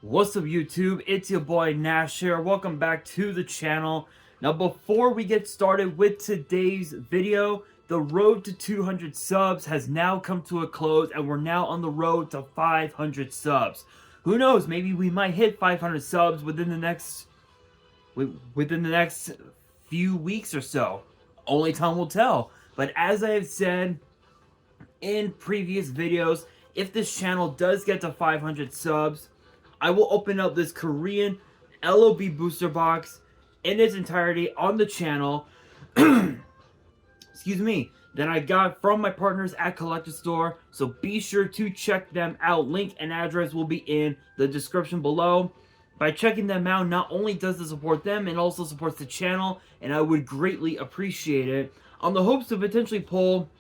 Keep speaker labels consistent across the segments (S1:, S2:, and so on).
S1: What's up, YouTube? It's your boy Nash here. Welcome back to the channel. Now, before we get started with today's video, the road to 200 subs has now come to a close, and we're now on the road to 500 subs. Who knows? Maybe we might hit 500 subs within the next few weeks or so. Only time will tell. But as I have said in previous videos, if this channel does get to 500 subs, I will open up this Korean LOB booster box in its entirety on the channel. Excuse me. That I got from my partners at Collector Store. So be sure to check them out. Link and address will be in the description below. By checking them out, not only does it support them, it also supports the channel, and I would greatly appreciate it. On the hopes to potentially pull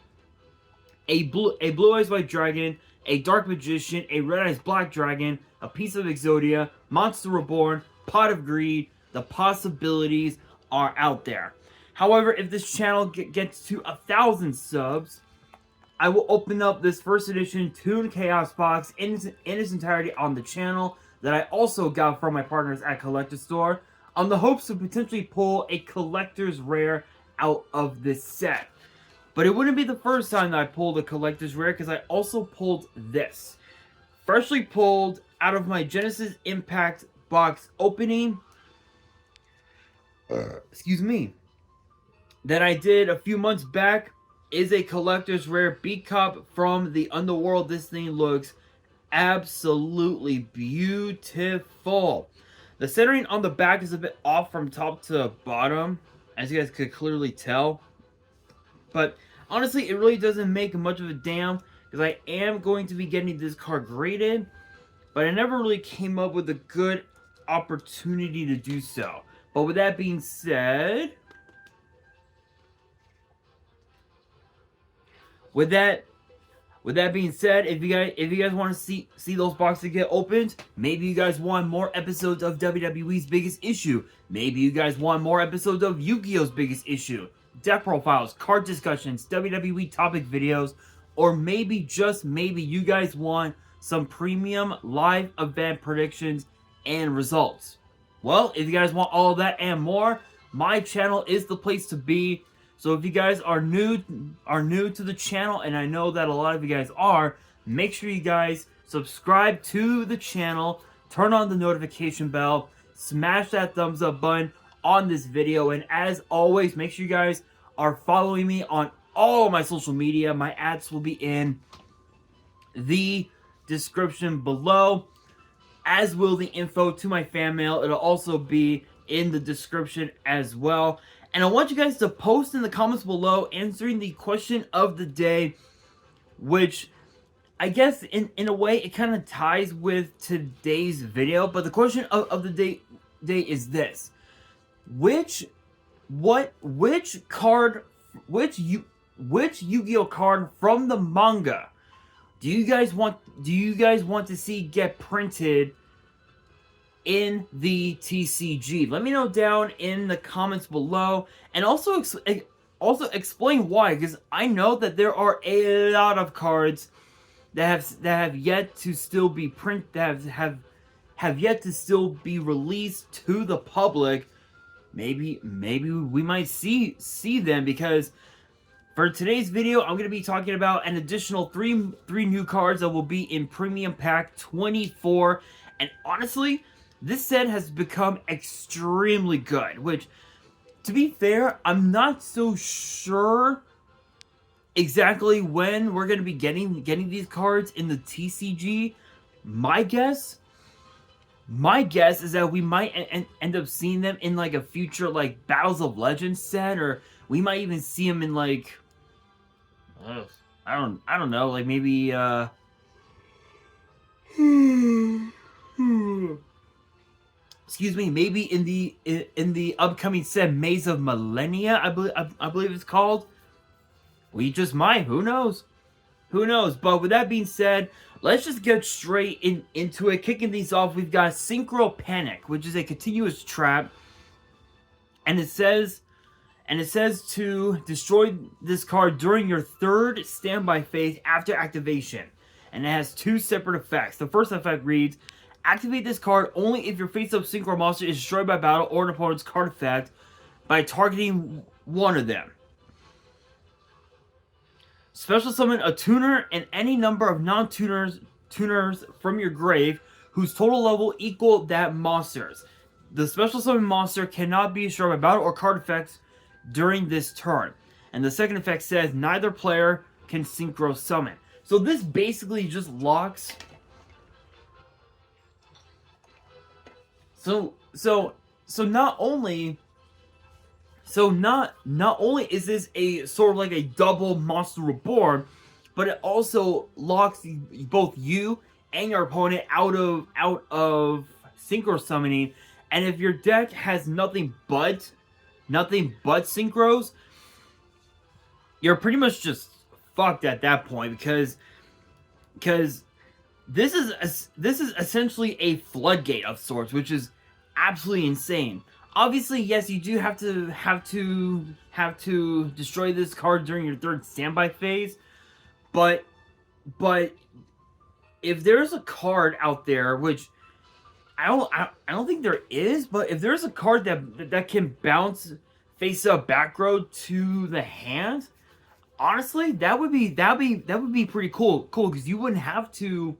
S1: a Blue Eyes White Dragon, a Dark Magician, a Red Eyes Black Dragon, a piece of Exodia, Monster Reborn, Pot of Greed. The possibilities are out there. However, if this channel gets to 1,000 subs, I will open up this first edition Toon Chaos box in its entirety on the channel that I also got from my partners at Collector Store, on the hopes to potentially pull a collector's rare out of this set. But it wouldn't be the first time that I pulled a collector's rare, because I also pulled this. Freshly pulled out of my Genesis Impact box opening, excuse me, that I did a few months back, is a collector's rare Beat Cop from the Underworld. This thing looks absolutely beautiful. The centering on the back is a bit off from top to bottom, as you guys could clearly tell. But honestly, it really doesn't make much of a damn, because I am going to be getting this card graded, but I never really came up with a good opportunity to do so. But with that being said, if you guys want to see those boxes get opened, maybe you guys want more episodes of WWE's Biggest Issue, maybe you guys want more episodes of Yu-Gi-Oh's Biggest Issue, deck profiles, card discussions, WWE topic videos, or maybe, just maybe, you guys want some premium live event predictions and results. Well, if you guys want all of that and more, my channel is the place to be. So if you guys are new to the channel, and I know that a lot of you guys are, make sure you guys subscribe to the channel, turn on the notification bell, smash that thumbs up button on this video, and as always, make sure you guys are following me on all of my social media. My ads will be in the description below, as will the info to my fan mail. It'll also be in the description as well. And I want you guys to post in the comments below answering the question of the day, which I guess in a way it kind of ties with today's video. But the question of the day is this: which Yu-Gi-Oh card from the manga do you guys want to see get printed in the TCG? Let me know down in the comments below, and also explain why, because I know that there are a lot of cards that have yet to still be have yet to still be released to the public. Maybe we might see them, because for today's video, I'm going to be talking about an additional three new cards that will be in Premium Pack 24. And honestly, this set has become extremely good, which, to be fair, I'm not so sure exactly when we're going to be getting these cards in the TCG. My guess is that we might end up seeing them in like a future like Battles of Legends set, or we might even see them in like I don't know, like maybe excuse me, maybe in the upcoming set Maze of Millennia, I believe it's called. We just might. Who knows? Who knows? But with that being said, let's just get straight into it. Kicking these off, we've got Synchro Panic, which is a continuous trap, and it says to destroy this card during your third standby phase after activation. And it has two separate effects. The first effect reads: Activate this card only if your face-up synchro monster is destroyed by battle or an opponent's card effect by targeting one of them. Special summon a tuner and any number of non-tuners from your grave whose total level equal that monster's. The special summon monster cannot be destroyed by battle or card effects during this turn. And the second effect says neither player can synchro summon. So this basically just locks. So not only is this a sort of like a double monster reborn, but it also locks both you and your opponent out of synchro summoning. And if your deck has nothing but synchros, you're pretty much just fucked at that point, because this is essentially a floodgate of sorts, which is absolutely insane. Obviously, yes, you do have to destroy this card during your third standby phase, but if there's a card out there, which I don't think there is, but if there's a card that can bounce face up back row to the hand, honestly, that would be pretty cool because you wouldn't have to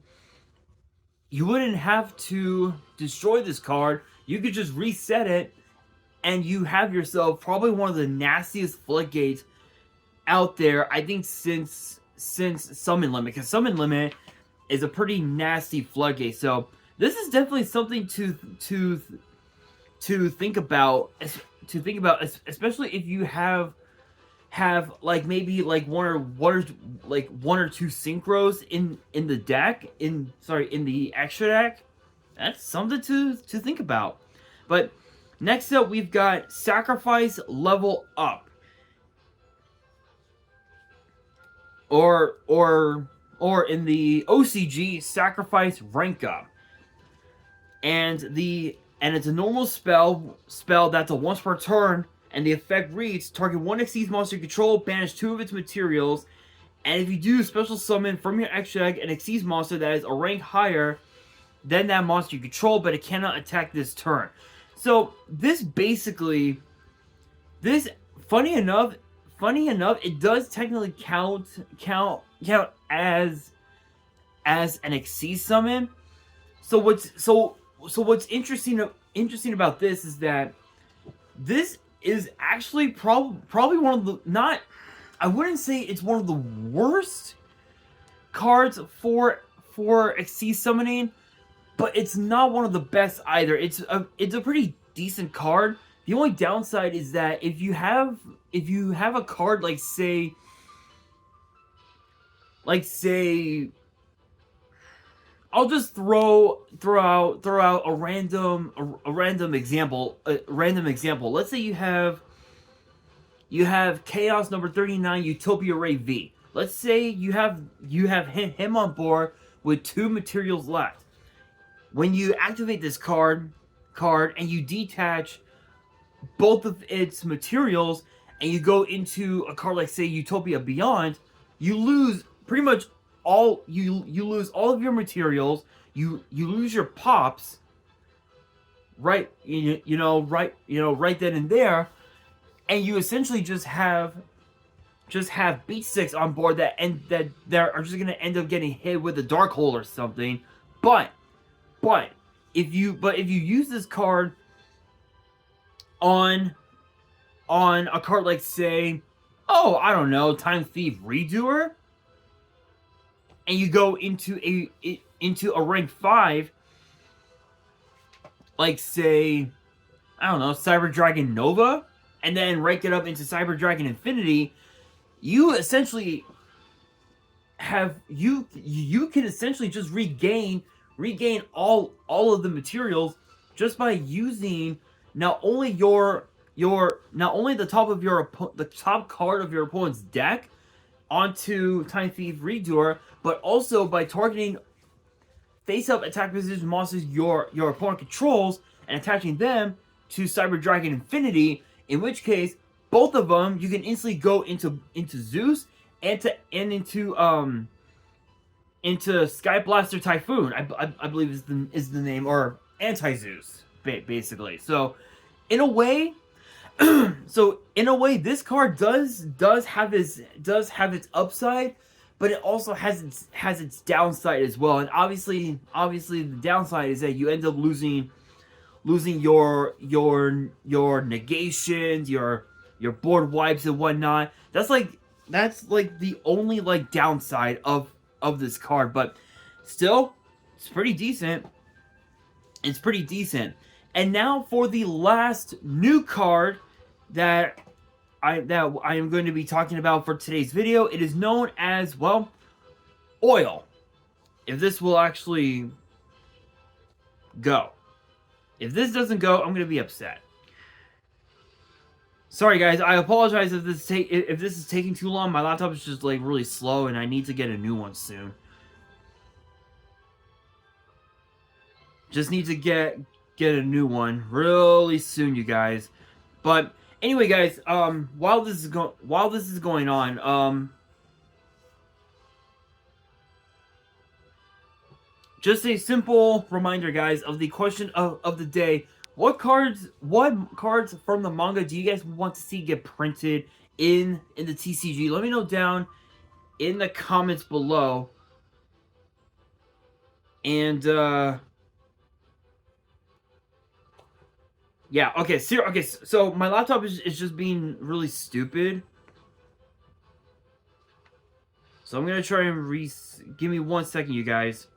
S1: destroy this card. You could just reset it, and you have yourself probably one of the nastiest floodgates out there, I think, since Summon Limit, because Summon Limit is a pretty nasty floodgate. So this is definitely something to think about, especially if you have like maybe like one or two synchros in the deck, in the extra deck. That's something to think about. But next up, we've got Sacrifice Level Up, or in the OCG, Sacrifice Rank Up, and it's a normal spell that's a once per turn. And the effect reads, target one Xyz monster you control, banish 2 of its materials, and if you do special summon from your extra deck an Xyz monster that is a rank higher than that monster you control, but it cannot attack this turn. So this basically, funny enough, it does technically count as an Xyz summon. So what's interesting about this is that this is actually probably one of the, not, I wouldn't say it's one of the worst cards for Xyz summoning, but it's not one of the best either. It's a pretty decent card. The only downside is that if you have a card like say I'll just throw out a random example. Let's say you have Chaos number 39 Utopia Ray V. Let's say you have him on board with 2 materials left. When you activate this card and you detach both of its materials and you go into a card like say Utopia Beyond, you lose pretty much all, you lose all of your materials, you lose your pops right then and there, and you essentially just have beat sticks on board that are just gonna end up getting hit with a dark hole or something. But if you use this card on a card like say, I don't know, Time Thief Redoer, and you go into a rank 5, like say, I don't know, Cyber Dragon Nova, and then rank it up into Cyber Dragon Infinity, you essentially have you can essentially just regain all of the materials just by using not only the top card of your opponent's deck onto Time Thief Redoer, but also by targeting face-up attack position monsters your opponent controls and attaching them to Cyber Dragon Infinity, in which case both of them you can instantly go into Zeus and into into Sky Blaster Typhoon. I believe is the name, or Anti-Zeus, basically. So in a way, this card does have its upside, but it also has its downside as well. And obviously the downside is that you end up losing your negations, your board wipes and whatnot. That's like the only like downside of this card, but still, it's pretty decent. It's pretty decent. And now for the last new card that I am going to be talking about for today's video. It is known as, well, Oil. If this will actually go. If this doesn't go, I'm going to be upset. Sorry guys, I apologize if this is taking too long. My laptop is just like really slow and I need to get a new one soon. Just need to get a new one really soon, you guys. But anyway, guys, while this is going on, just a simple reminder, guys, of the question of the day. What cards from the manga do you guys want to see get printed in the TCG? Let me know down in the comments below. And yeah, okay, so my laptop is just being really stupid. So I'm gonna try and give me 1 second, you guys.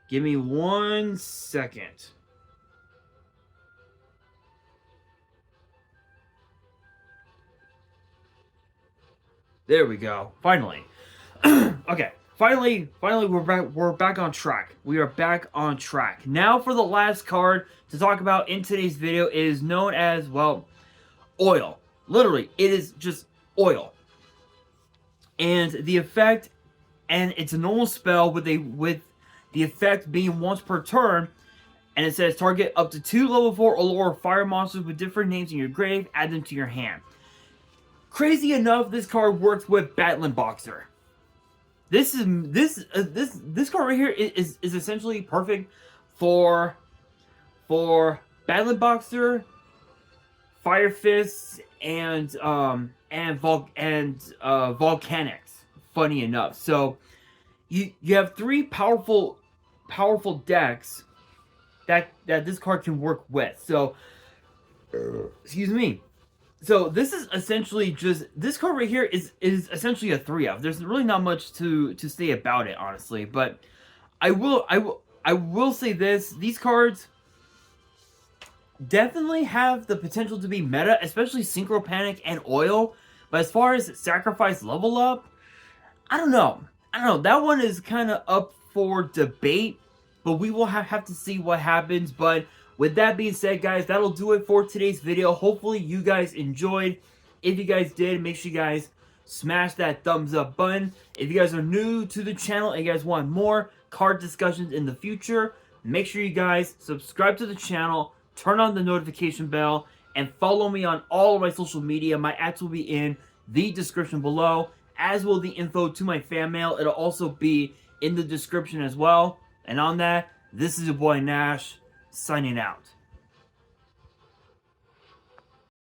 S1: Give me 1 second. There we go. Finally. Okay. Finally, we're back on track. We are back on track. Now for the last card to talk about in today's video. It is known as, well, Oil. Literally, it is just Oil. And the effect, and it's a normal spell with the effect being once per turn, and it says target up to 2 level 4 or lower fire monsters with different names in your grave, add them to your hand. Crazy enough, this card works with Battling Boxer. This card right here is essentially perfect for Battling Boxer, Fire Fists, and Volcanics. Funny enough, so you have 3 powerful decks that this card can work with. So excuse me. So this is essentially just, this card right here is essentially a 3-of. There's really not much to say about it, honestly. But I will say this: these cards definitely have the potential to be meta, especially Synchro Panic and Oil. But as far as Sacrifice Level Up, I don't know. That one is kind of up for debate. But we will have to see what happens. But with that being said, guys, that'll do it for today's video. Hopefully you guys enjoyed. If you guys did, make sure you guys smash that thumbs up button. If you guys are new to the channel and you guys want more card discussions in the future, make sure you guys subscribe to the channel, turn on the notification bell, and follow me on all of my social media. My ads will be in the description below, as will the info to my fan mail. It'll also be in the description as well. And on that, this is your boy Nash, signing out.